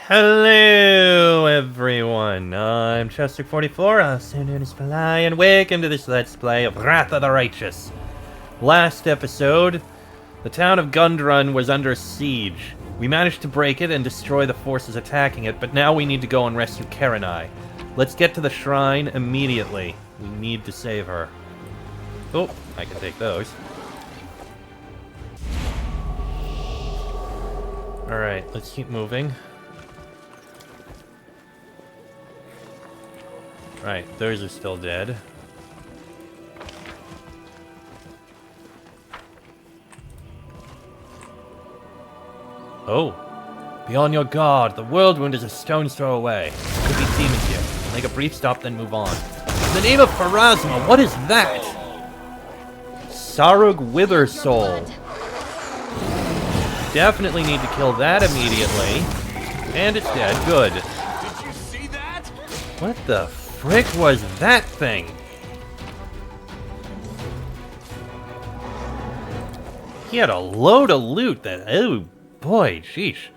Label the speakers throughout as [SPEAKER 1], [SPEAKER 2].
[SPEAKER 1] Hello, everyone. I'm Chester44, also known as Fly, and welcome to this Let's Play of Wrath of the Righteous. Last episode, the town of Gundrun was under siege. We managed to break it and destroy the forces attacking it, but now we need to go and rescue Karenai. Let's get to the shrine immediately. We need to save her. Oh, I can take those. Alright, let's keep moving. Right, those are still dead. Oh. Be on your guard. The Whirlwind is a stone's throw away. Could be demons here. Make a brief stop, then move on. In the name of Pharasma, what is that? Sarug Withersoul. Definitely need to kill that immediately. And it's dead. Good.
[SPEAKER 2] Did you see that?
[SPEAKER 1] What the frick was that thing? He had a load of loot that... Oh, boy, sheesh.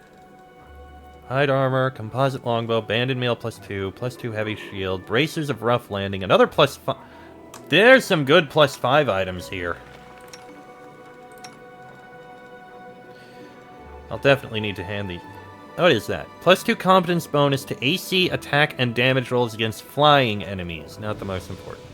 [SPEAKER 1] Hide armor, composite longbow, banded mail +2 heavy shield, bracers of rough landing, another +5... There's some good +5 items here. I'll definitely need to hand these... What is that? +2 competence bonus to AC, attack, and damage rolls against flying enemies. Not the most important.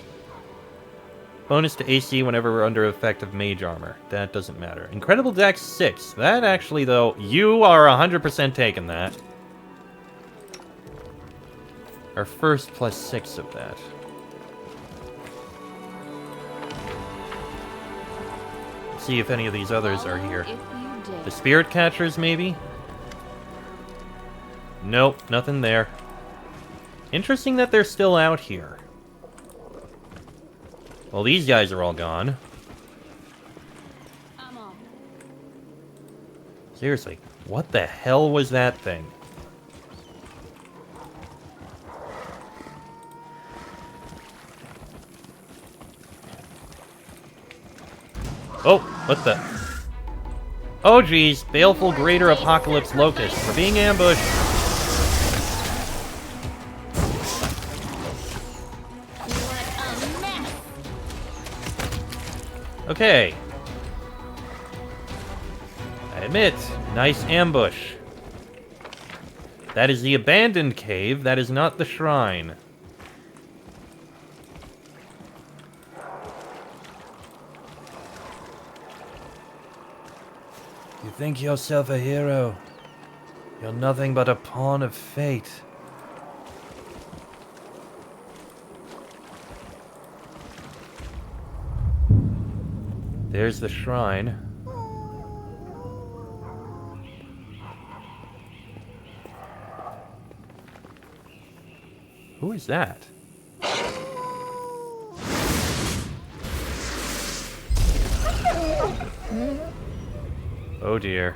[SPEAKER 1] Bonus to AC whenever we're under effect of mage armor. That doesn't matter. Incredible Dex 6. That actually, though, you are 100% taking that. Our first +6 of that. Let's see if any of these others are here. The Spirit Catchers, maybe? Nope, nothing there. Interesting that they're still out here. Well, these guys are all gone. Seriously, what the hell was that thing? Oh, what the... Oh geez, Baleful Greater Apocalypse Locust. We're being ambushed. Okay. I admit, nice ambush. That is the abandoned cave, that is not the shrine. You think yourself a hero? You're nothing but a pawn of fate. There's the shrine. Who is that? Oh dear.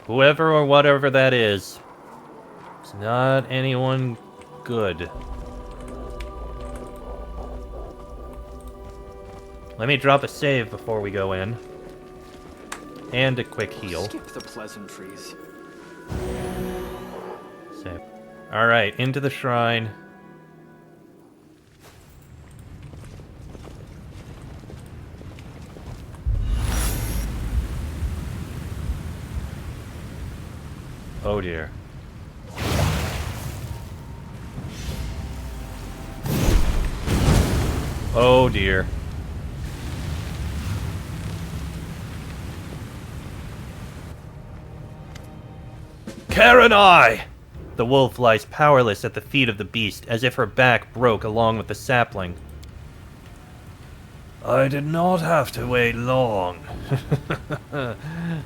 [SPEAKER 1] Whoever or whatever that is, it's not anyone good. Let me drop a save before we go in. And a quick heal.
[SPEAKER 2] Skip the pleasantries.
[SPEAKER 1] Save. Alright, into the shrine. Oh dear. Oh dear. Karenai! The wolf lies powerless at the feet of the beast, as if her back broke along with the sapling. I did not have to wait long.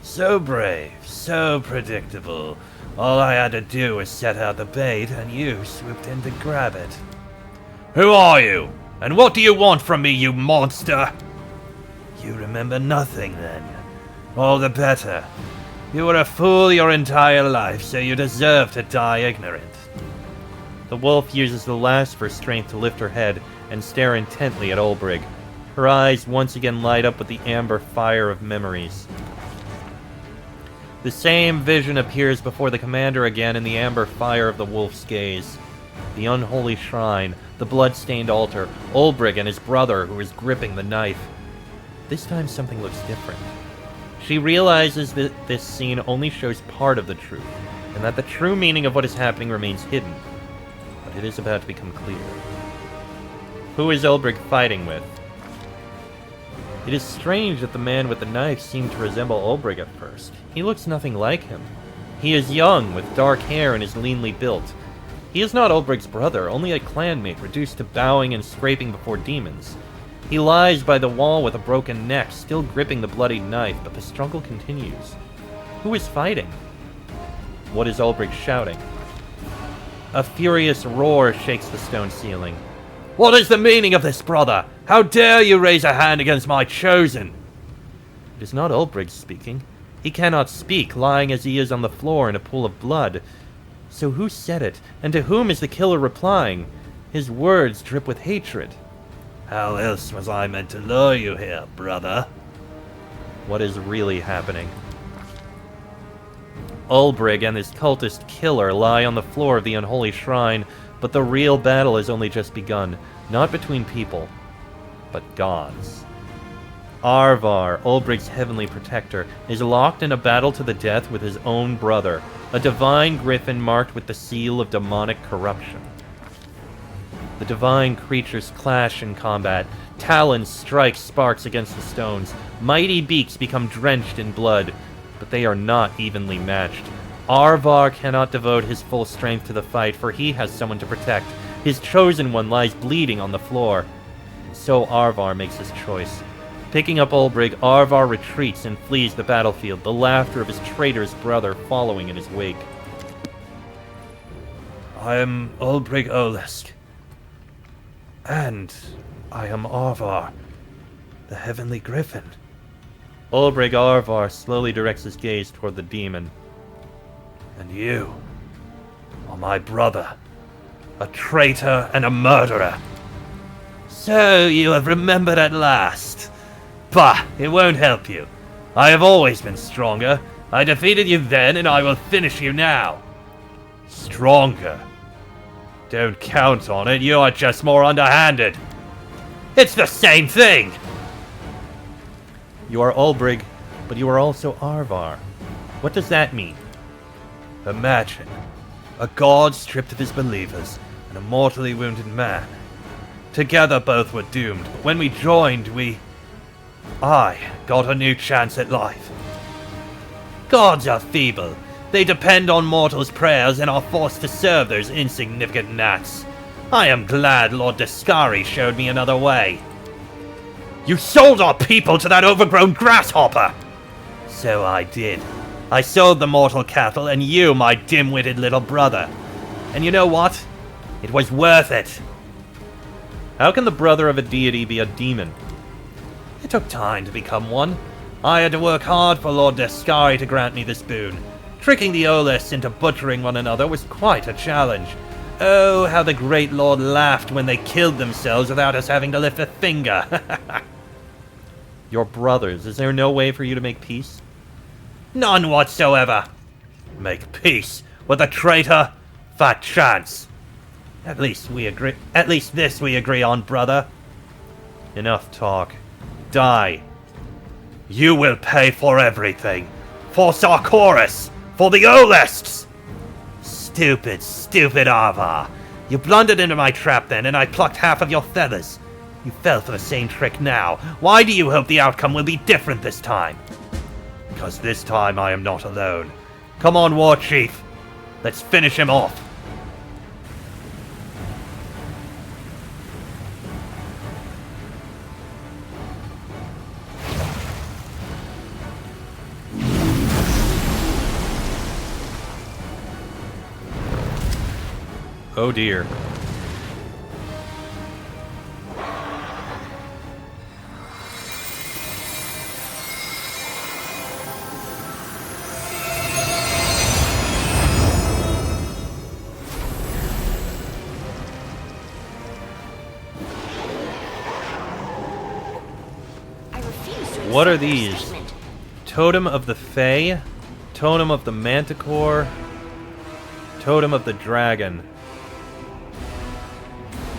[SPEAKER 1] So brave, so predictable. All I had to do was set out the bait, and you swooped in to grab it. Who are you? And what do you want from me, you monster? You remember nothing, then. All the better. You were a fool your entire life, so you deserve to die ignorant. The wolf uses the last of her strength to lift her head and stare intently at Olbrig. Her eyes once again light up with the amber fire of memories. The same vision appears before the commander again in the amber fire of the wolf's gaze. The unholy shrine, the blood-stained altar, Ulbrich and his brother who is gripping the knife. This time something looks different. She realizes that this scene only shows part of the truth, and that the true meaning of what is happening remains hidden. But it is about to become clear. Who is Ulbrich fighting with? It is strange that the man with the knife seemed to resemble Ulbrich at first. He looks nothing like him. He is young, with dark hair, and is leanly built. He is not Ulbrich's brother, only a clanmate reduced to bowing and scraping before demons. He lies by the wall with a broken neck, still gripping the bloodied knife, but the struggle continues. Who is fighting? What is Ulbrich shouting? A furious roar shakes the stone ceiling. What is the meaning of this, brother? How dare you raise a hand against my chosen? It is not Ulbrich speaking. He cannot speak, lying as he is on the floor in a pool of blood. So who said it, and to whom is the killer replying? His words drip with hatred. How else was I meant to lure you here, brother? What is really happening? Ulbrich and his cultist killer lie on the floor of the unholy shrine, but the real battle has only just begun, not between people, but gods. Arvar, Ulbrich's heavenly protector, is locked in a battle to the death with his own brother, a divine griffin marked with the seal of demonic corruption. The divine creatures clash in combat. Talons strike sparks against the stones. Mighty beaks become drenched in blood, but they are not evenly matched. Arvar cannot devote his full strength to the fight, for he has someone to protect. His chosen one lies bleeding on the floor. So Arvar makes his choice. Picking up Ulbrich, Arvar retreats and flees the battlefield, the laughter of his traitorous brother following in his wake. I am Ulbrich Olesk. And I am Arvar, the Heavenly Griffin. Ulbrich Arvar slowly directs his gaze toward the demon. And you are my brother, a traitor and a murderer. So you have remembered at last. Bah, it won't help you. I have always been stronger. I defeated you then, and I will finish you now. Stronger? Don't count on it, you are just more underhanded. It's the same thing! You are Ulbrich, but you are also Arvar. What does that mean? Imagine a god stripped of his believers and a mortally wounded man. Together both were doomed, but when we joined, I got a new chance at life. Gods are feeble. They depend on mortals' prayers and are forced to serve those insignificant gnats. I am glad Lord Descari showed me another way. You sold our people to that overgrown grasshopper! So I did. I sold the mortal cattle and you, my dim-witted little brother. And you know what? It was worth it. How can the brother of a deity be a demon? It took time to become one. I had to work hard for Lord Descari to grant me this boon. Tricking the Oles into butchering one another was quite a challenge. Oh, how the great lord laughed when they killed themselves without us having to lift a finger. Your brothers, is there no way for you to make peace? None whatsoever. Make peace with a traitor? Fat chance. At least this we agree on, brother. Enough talk. Die. You will pay for everything. For Sarkoris. For the Olesks. Stupid, stupid Arvar. You blundered into my trap then, and I plucked half of your feathers. You fell for the same trick now. Why do you hope the outcome will be different this time? Because this time I am not alone. Come on, War Chief. Let's finish him off. Oh dear. What are these? Totem of the Fae? Totem of the Manticore. Totem of the Dragon.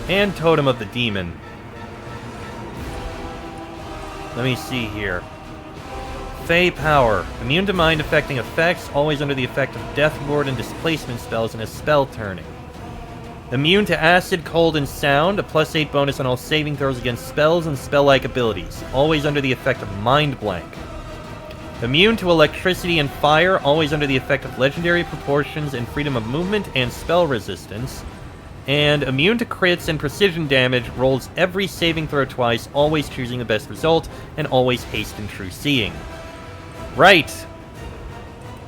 [SPEAKER 1] And Totem of the Demon. Let me see here. Fey Power. Immune to mind-affecting effects, always under the effect of Death Ward and Displacement spells and a spell turning. Immune to Acid, Cold, and Sound, a +8 bonus on all saving throws against spells and spell-like abilities, always under the effect of Mind Blank. Immune to Electricity and Fire, always under the effect of Legendary Proportions and Freedom of Movement and Spell Resistance. And immune to crits and precision damage, rolls every saving throw twice, always choosing the best result, and always haste and true seeing. Right.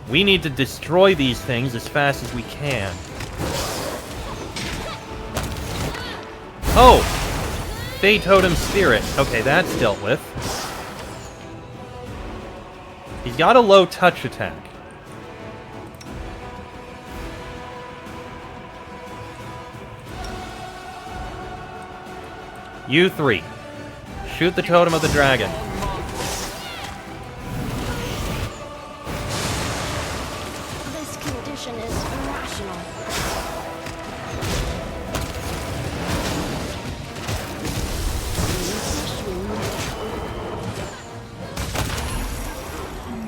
[SPEAKER 1] We need to destroy these things as fast as we can. Oh! Fey Totem Spirit. Okay, that's dealt with. He's got a low touch attack. You three. Shoot the Totem of the Dragon.
[SPEAKER 3] This condition is irrational.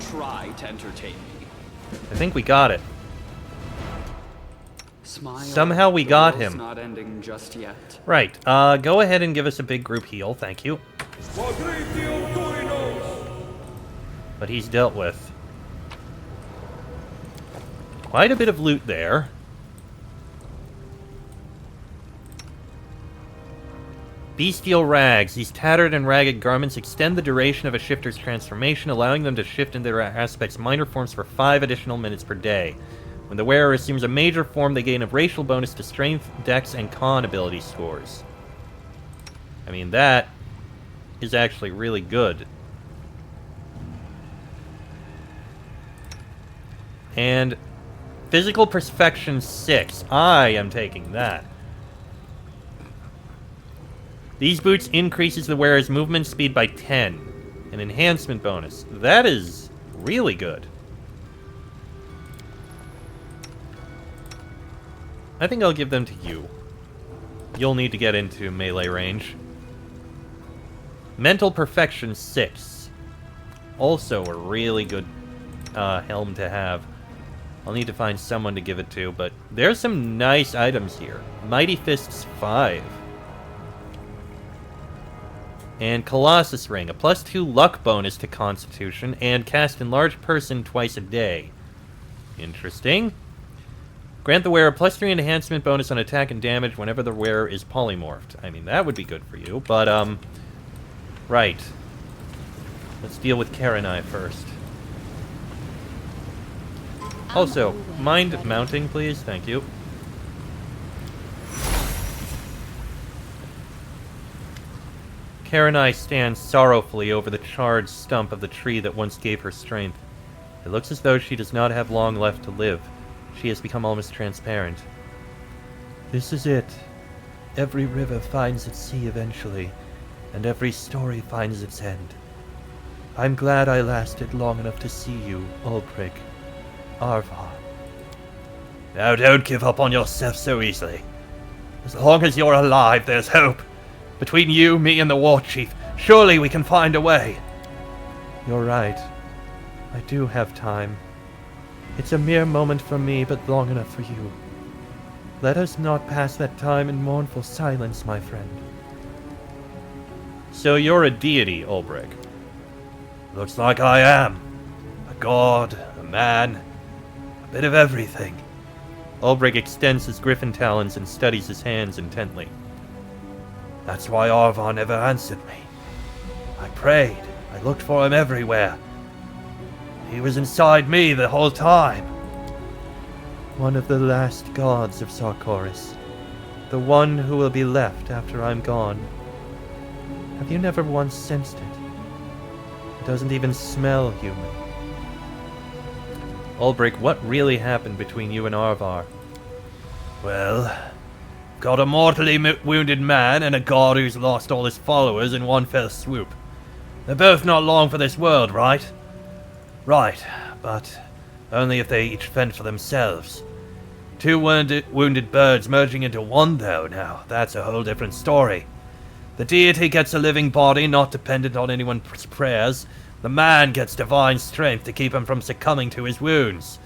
[SPEAKER 2] Try to entertain me.
[SPEAKER 1] I think we got it.
[SPEAKER 2] Smile.
[SPEAKER 1] Somehow we got him.
[SPEAKER 2] Not ending just yet.
[SPEAKER 1] Right. Go ahead and give us a big group heal. Thank you. But he's dealt with. Quite a bit of loot there. Bestial Rags. These tattered and ragged garments extend the duration of a shifter's transformation, allowing them to shift into their aspect's minor forms for 5 additional minutes per day. When the wearer assumes a major form, they gain a racial bonus to strength, dex, and con ability scores. I mean, that is actually really good. And Physical Perfection 6. I am taking that. These boots increases the wearer's movement speed by 10. An enhancement bonus. That is really good. I think I'll give them to you. You'll need to get into melee range. Mental Perfection 6. Also a really good helm to have. I'll need to find someone to give it to, but there's some nice items here. Mighty Fists 5. And Colossus Ring, a +2 luck bonus to Constitution, and cast Enlarged Person twice a day. Interesting. Grant the wearer +3 enhancement bonus on attack and damage whenever the wearer is polymorphed. I mean, that would be good for you, but, right. Let's deal with Karenai first. Also, mind mounting, please? Thank you. Karenai stands sorrowfully over the charred stump of the tree that once gave her strength. It looks as though she does not have long left to live. She has become almost transparent. This is it. Every river finds its sea eventually, and every story finds its end. I'm glad I lasted long enough to see you, Ulbrich. Arvar. Now don't give up on yourself so easily. As long as you're alive, there's hope. Between you, me, and the War Chief, surely we can find a way. You're right. I do have time. It's a mere moment for me, but long enough for you. Let us not pass that time in mournful silence, my friend. So you're a deity, Ulbrich. Looks like I am. A god, a man, a bit of everything. Ulbrich extends his griffin talons and studies his hands intently. That's why Arvar never answered me. I prayed. I looked for him everywhere. He was inside me the whole time. One of the last gods of Sarkoris. The one who will be left after I'm gone. Have you never once sensed it? It doesn't even smell human. Ulbrich, what really happened between you and Arvar? Well, got a mortally wounded man and a god who's lost all his followers in one fell swoop. They're both not long for this world, right? Right, but Only if they each fend for themselves. Two wounded birds merging into one, though, now, that's a whole different story. The deity gets a living body not dependent on anyone's prayers. The man gets divine strength to keep him from succumbing to his wounds.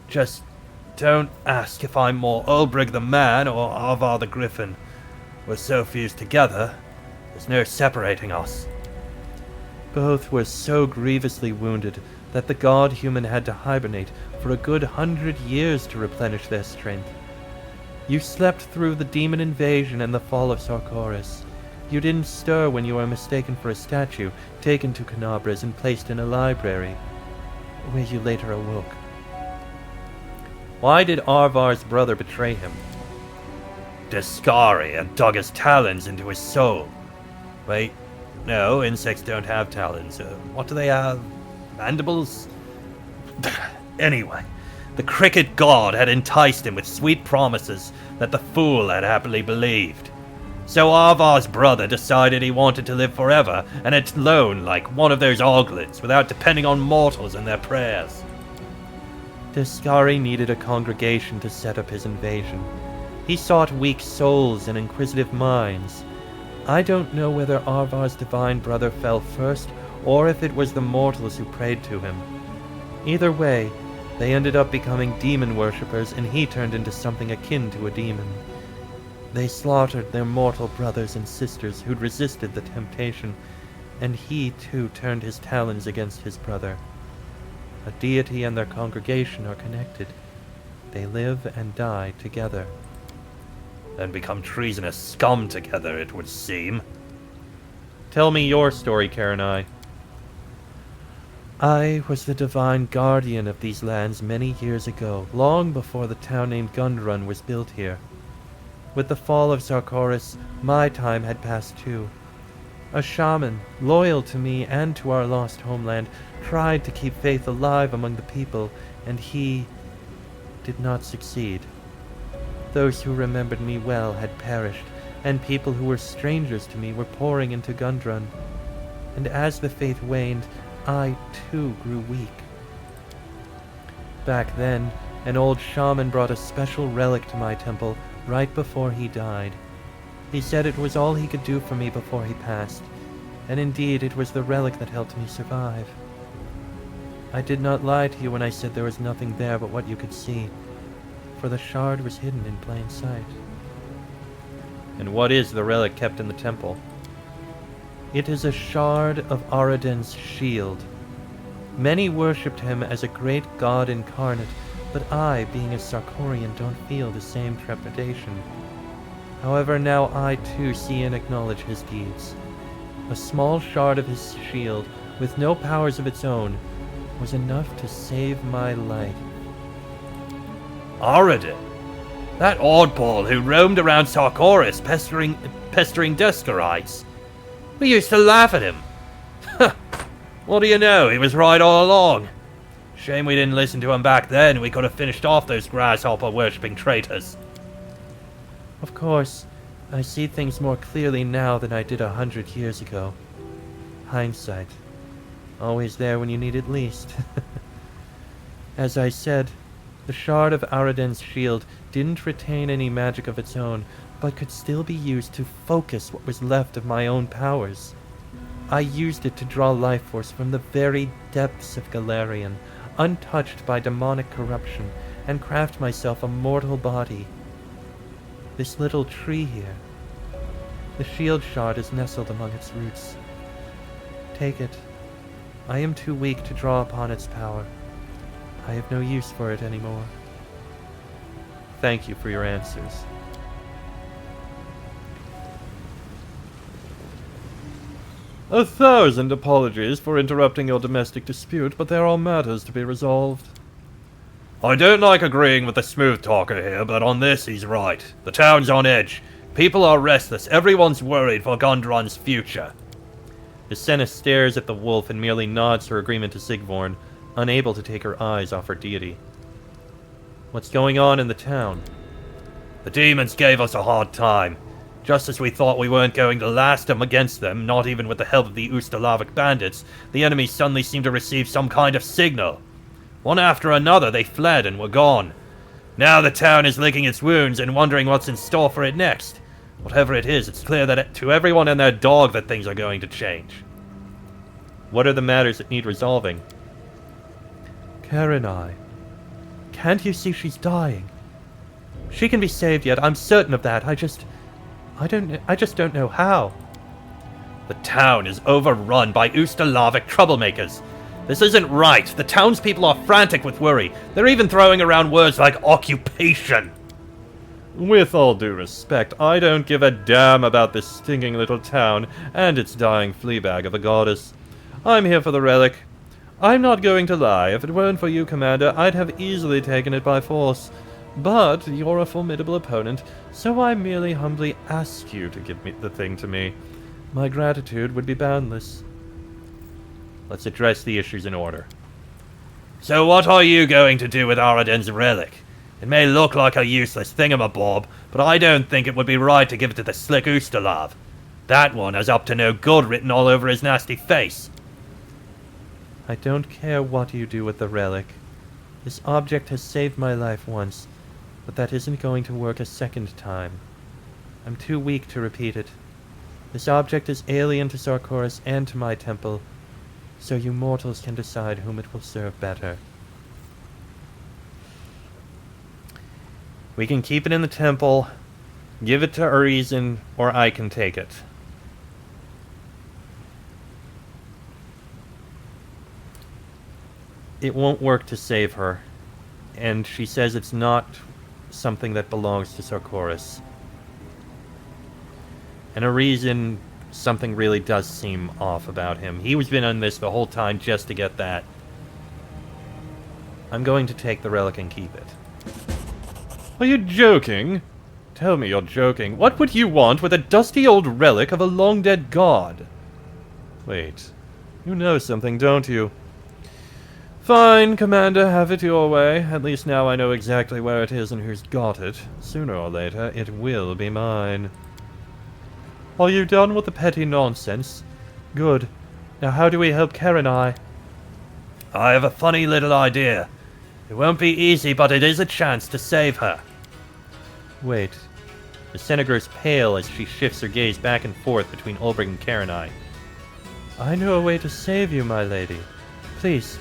[SPEAKER 1] Just don't ask if I'm more Ulbrich the man or Arvar the griffin. We're so fused together, there's no separating us. Both were so grievously wounded that the god-human had to hibernate for a good 100 years to replenish their strength. You slept through the demon invasion and the fall of Sarkoris. You didn't stir when you were mistaken for a statue, taken to Canabras and placed in a library, where you later awoke. Why did Arvar's brother betray him? Deskari had dug his talons into his soul. Wait, no, insects don't have talons. What do they have? Mandibles? Anyway, the cricket god had enticed him with sweet promises that the fool had happily believed. So Arvar's brother decided he wanted to live forever and alone like one of those Oglins without depending on mortals and their prayers. Deskari needed a congregation to set up his invasion. He sought weak souls and inquisitive minds. I don't know whether Arvar's divine brother fell first or if it was the mortals who prayed to him. Either way, they ended up becoming demon worshippers and he turned into something akin to a demon. They slaughtered their mortal brothers and sisters who'd resisted the temptation, and he too turned his talons against his brother. A deity and their congregation are connected. They live and die together. And become treasonous scum together, it would seem. Tell me your story, Karenai. I was the divine guardian of these lands many years ago, long before the town named Gundrun was built here. With the fall of Sarkoris, my time had passed too. A shaman, loyal to me and to our lost homeland, tried to keep faith alive among the people, and he did not succeed. Those who remembered me well had perished, and people who were strangers to me were pouring into Gundrun. And as the faith waned, I too grew weak. Back then, an old shaman brought a special relic to my temple right before he died. He said it was all he could do for me before he passed, and indeed it was the relic that helped me survive. I did not lie to you when I said there was nothing there but what you could see, for the shard was hidden in plain sight. And what is the relic kept in the temple? It is a shard of Araden's shield. Many worshipped him as a great god incarnate, but I, being a Sarkorian, don't feel the same trepidation. However, now I too see and acknowledge his deeds. A small shard of his shield, with no powers of its own, was enough to save my life. Araden? That oddball who roamed around Sarkoris pestering Deskarites? We used to laugh at him. What do you know, he was right all along. Shame we didn't listen to him back then. We could have finished off those grasshopper-worshipping traitors. Of course, I see things more clearly now than I did 100 years ago. Hindsight. Always there when you need it least. As I said, the shard of Araden's shield didn't retain any magic of its own, but could still be used to focus what was left of my own powers. I used it to draw life force from the very depths of Galarian, untouched by demonic corruption, and craft myself a mortal body. This little tree here, the shield shard is nestled among its roots. Take it. I am too weak to draw upon its power. I have no use for it anymore. Thank you for your answers. A thousand apologies for interrupting your domestic dispute, but there are matters to be resolved. I don't like agreeing with the smooth talker here, but on this he's right. The town's on edge. People are restless. Everyone's worried for Gundrun's future. Ysena stares at the wolf and merely nods her agreement to Sigvorn, unable to take her eyes off her deity. What's going on in the town? The demons gave us a hard time. Just as we thought we weren't going to last them against them, not even with the help of the Ustalavic bandits, the enemy suddenly seemed to receive some kind of signal. One after another, they fled and were gone. Now the town is licking its wounds and wondering what's in store for it next. Whatever it is, it's clear that to everyone and their dog that things are going to change. What are the matters that need resolving? Karenai. Can't you see she's dying? She can be saved yet, I'm certain of that. I just don't know how. The town is overrun by Ustalavic troublemakers. This isn't right. The townspeople are frantic with worry. They're even throwing around words like occupation. With all due respect, I don't give a damn about this stinking little town and its dying fleabag of a goddess. I'm here for the relic. I'm not going to lie. If it weren't for you, Commander, I'd have easily taken it by force. But you're a formidable opponent, so I merely humbly ask you to give the thing to me. My gratitude would be boundless. Let's address the issues in order. So what are you going to do with Araden's relic? It may look like a useless thingamabob, but I don't think it would be right to give it to the slick Ustalav. That one has up to no good written all over his nasty face. I don't care what you do with the relic. This object has saved my life once, but that isn't going to work a second time. I'm too weak to repeat it. This object is alien to Sarkoris and to my temple, so you mortals can decide whom it will serve better. We can keep it in the temple, give it to Urizen, or I can take it. It won't work to save her, and she says it's not something that belongs to Sarkoris. And Urizen, something really does seem off about him. He was been on this the whole time just to get that. I'm going to take the relic and keep it. Are you joking? Tell me you're joking. What would you want with a dusty old relic of a long-dead god? Wait. You know something, don't you? Fine, Commander, have it your way. At least now I know exactly where it is and who's got it. Sooner or later, it will be mine. Are you done with the petty nonsense? Good. Now how do we help Karenai? I have a funny little idea. It won't be easy, but it is a chance to save her. Wait. The Senna grows pale as she shifts her gaze back and forth between Ulbrich and Karenai. I know a way to save you, my lady. Please.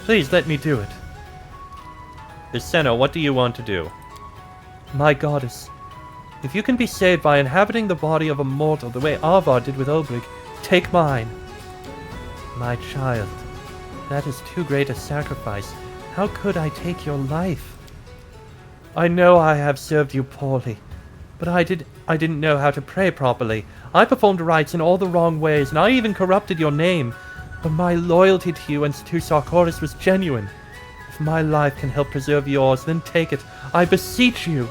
[SPEAKER 1] Please let me do it. Senna, what do you want to do? My goddess. If you can be saved by inhabiting the body of a mortal the way Arvar did with Ulbrich, take mine. My child. That is too great a sacrifice. How could I take your life? I know I have served you poorly, but I didn't know how to pray properly. I performed rites in all the wrong ways, and I even corrupted your name. But my loyalty to you and to Sarkoris was genuine. If my life can help preserve yours, then take it. I beseech you.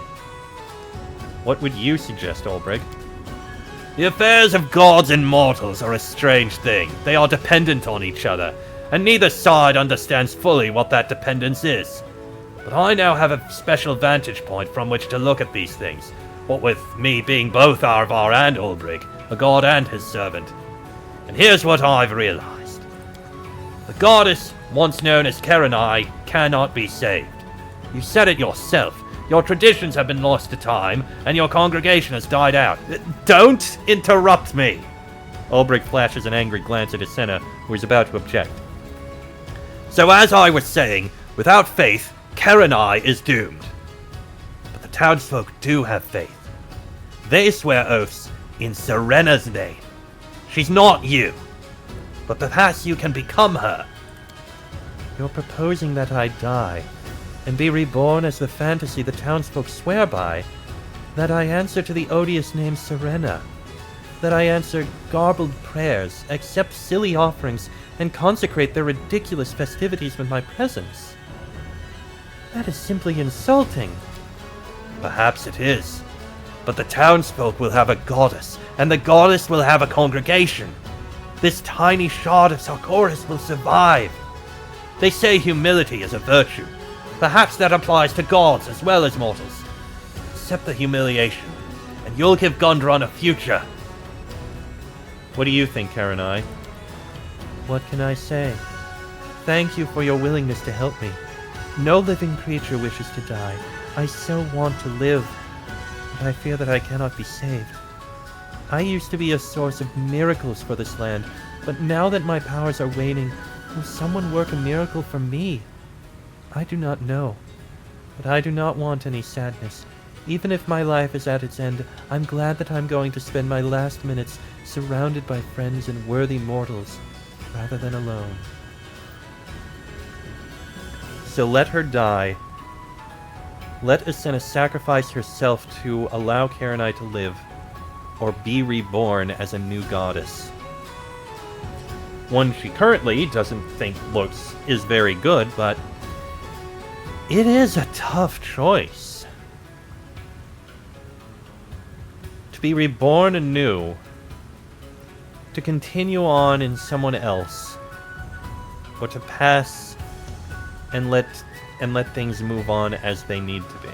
[SPEAKER 1] What would you suggest, Ulbrich? The affairs of gods and mortals are a strange thing. They are dependent on each other, and neither side understands fully what that dependence is. But I now have a special vantage point from which to look at these things, what with me being both Arvar and Ulbrich, a god and his servant. And here's what I've realized. The goddess, once known as Karenai, cannot be saved. You said it yourself. Your traditions have been lost to time, and your congregation has died out. Don't interrupt me! Ulbrich flashes an angry glance at Senna, who is about to object. So as I was saying, without faith, Karenai is doomed. But the townsfolk do have faith. They swear oaths in Serena's name. She's not you. But perhaps you can become her. You're proposing that I die, and be reborn as the fantasy the townsfolk swear by, that I answer to the odious name Serena, that I answer garbled prayers, accept silly offerings, and consecrate their ridiculous festivities with my presence. That is simply insulting. Perhaps it is, but the townsfolk will have a goddess, and the goddess will have a congregation. This tiny shard of Sarkoris will survive. They say humility is a virtue. Perhaps that applies to gods as well as mortals. Accept the humiliation, and you'll give Gondron a future. What do you think, Karenai? What can I say? Thank you for your willingness to help me. No living creature wishes to die. I so want to live, but I fear that I cannot be saved. I used to be a source of miracles for this land, but now that my powers are waning, will someone work a miracle for me? I do not know, but I do not want any sadness. Even if my life is at its end, I'm glad that I'm going to spend my last minutes surrounded by friends and worthy mortals, rather than alone. So let her die. Let Asenna sacrifice herself to allow Karenai to live, or be reborn as a new goddess. One she currently doesn't think is very good, but it is a tough choice. To be reborn anew, to continue on in someone else, or to pass and let things move on as they need to be.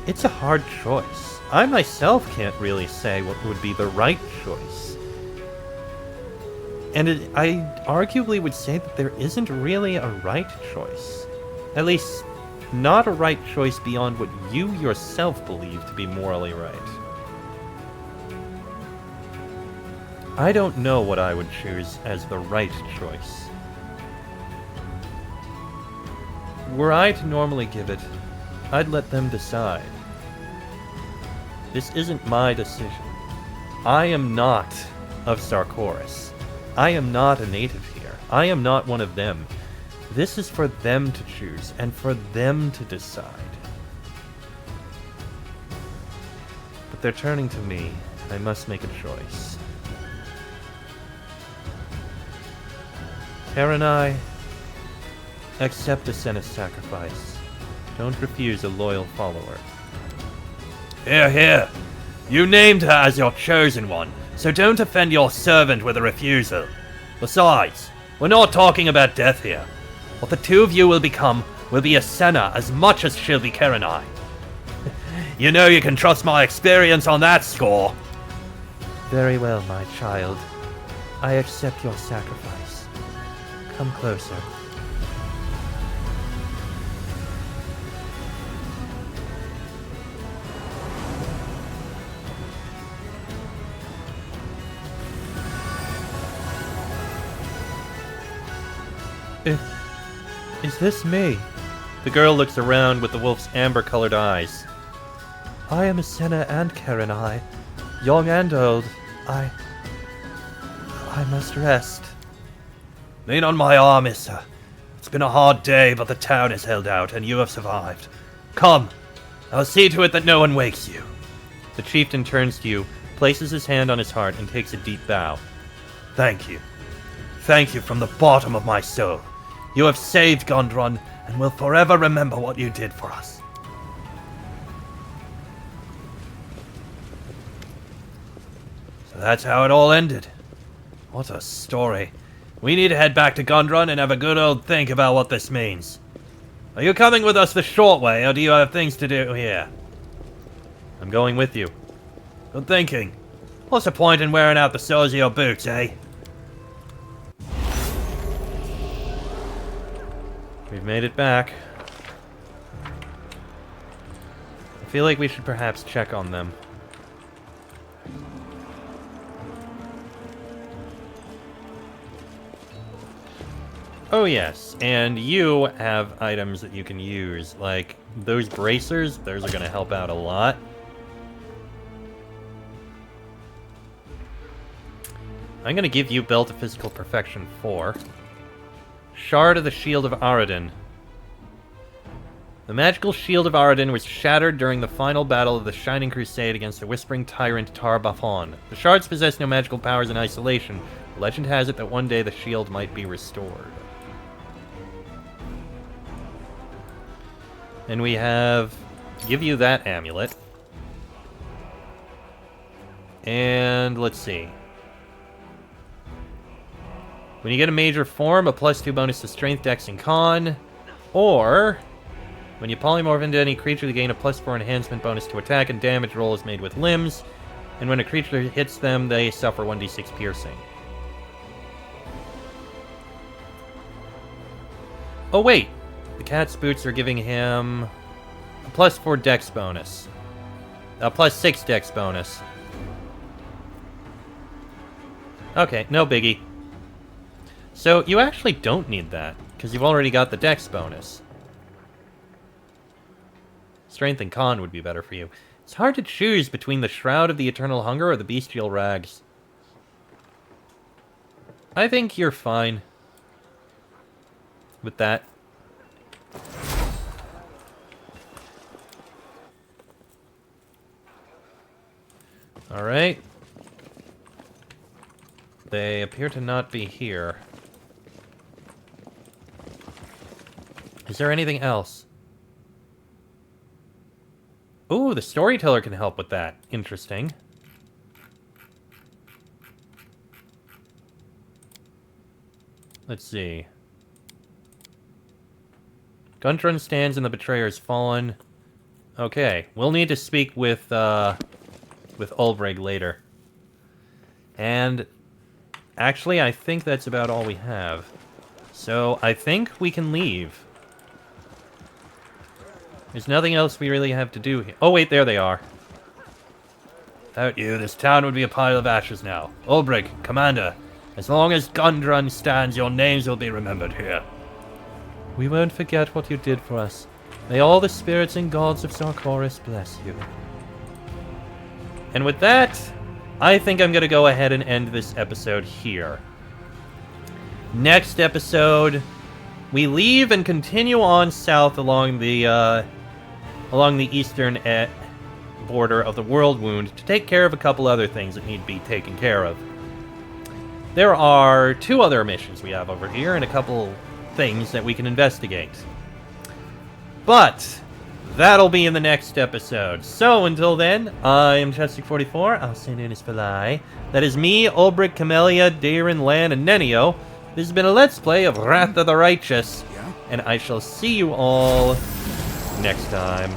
[SPEAKER 1] It's a hard choice. I myself can't really say what would be the right choice. And I arguably would say that there isn't really a right choice. At least, not a right choice beyond what you yourself believe to be morally right. I don't know what I would choose as the right choice. Were I to normally give it, I'd let them decide. This isn't my decision. I am not of Sarkoris. I am not a native here. I am not one of them. This is for them to choose, and for them to decide. But they're turning to me. I must make a choice. Karenai, accept Asenna's sacrifice. Don't refuse a loyal follower.
[SPEAKER 4] Hear, hear. You named her as your chosen one, so don't offend your servant with a refusal. Besides, we're not talking about death here. What the two of you will become will be Asenna as much as she'll be Karenai. You know you can trust my experience on that score.
[SPEAKER 1] Very well, my child. I accept your sacrifice. Come closer. Is this me?
[SPEAKER 4] The girl looks around with the wolf's amber-colored eyes.
[SPEAKER 1] I am Asenna and Karenai. Young and old. I must rest.
[SPEAKER 4] Lean on my arm, Issa. It's been a hard day, but the town has held out, and you have survived. Come, I'll see to it that no one wakes you.
[SPEAKER 1] The chieftain turns to you, places his hand on his heart, and takes a deep bow.
[SPEAKER 4] Thank you. Thank you from the bottom of my soul. You have saved Gondron, and will forever remember what you did for us. So that's how it all ended. What a story. We need to head back to Gondron and have a good old think about what this means. Are you coming with us the short way, or do you have things to do here?
[SPEAKER 1] I'm going with you.
[SPEAKER 4] Good thinking. What's the point in wearing out the soles of your boots, eh?
[SPEAKER 1] We've made it back. I feel like we should perhaps check on them. Oh yes, and you have items that you can use, like those bracers. Those are going to help out a lot. I'm going to give you Belt of Physical Perfection 4. Shard of the Shield of Aradin. The magical Shield of Aradin was shattered during the final battle of the Shining Crusade against the Whispering Tyrant Tar-Baphon. The shards possess no magical powers in isolation. Legend has it that one day the shield might be restored. And we have... give you that amulet. And let's see. When you get a major form, a +2 bonus to Strength, Dex, and Con. Or, when you polymorph into any creature, you gain a +4 enhancement bonus to attack and damage rolls made with limbs. And when a creature hits them, they suffer 1d6 piercing.
[SPEAKER 4] Oh, wait. The cat's boots are giving him a +4 dex bonus. A +6 dex bonus. Okay, no biggie. So, you actually don't need that, because you've already got the dex bonus. Strength and con would be better for you. It's hard to choose between the Shroud of the Eternal Hunger or the Bestial Rags. I think you're fine with that. Alright. They appear to not be here. Is there anything else? Ooh, the storyteller can help with that. Interesting. Let's see. Gundrun stands and the betrayer's fallen. Okay, we'll need to speak with Ulbrig later. And actually, I think that's about all we have. So, I think we can leave. There's nothing else we really have to do here. Oh, wait, there they are. Without you, this town would be a pile of ashes now. Ulbrig, Commander, as long as Gundrun stands, your names will be remembered here. We won't forget what you did for us. May all the spirits and gods of Sarkoris bless you. And with that, I think I'm going to go ahead and end this episode here. Next episode, we leave and continue on south along the eastern border of the World Wound to take care of a couple other things that need to be taken care of. There are 2 other missions we have over here and a couple things that we can investigate. But that'll be in the next episode. So until then, I am Chestic44, also known as Falai. That is me, Ulbrig, Camellia, Darren, Lan, and Nenio. This has been a Let's Play of Wrath of the Righteous, and I shall see you all next time.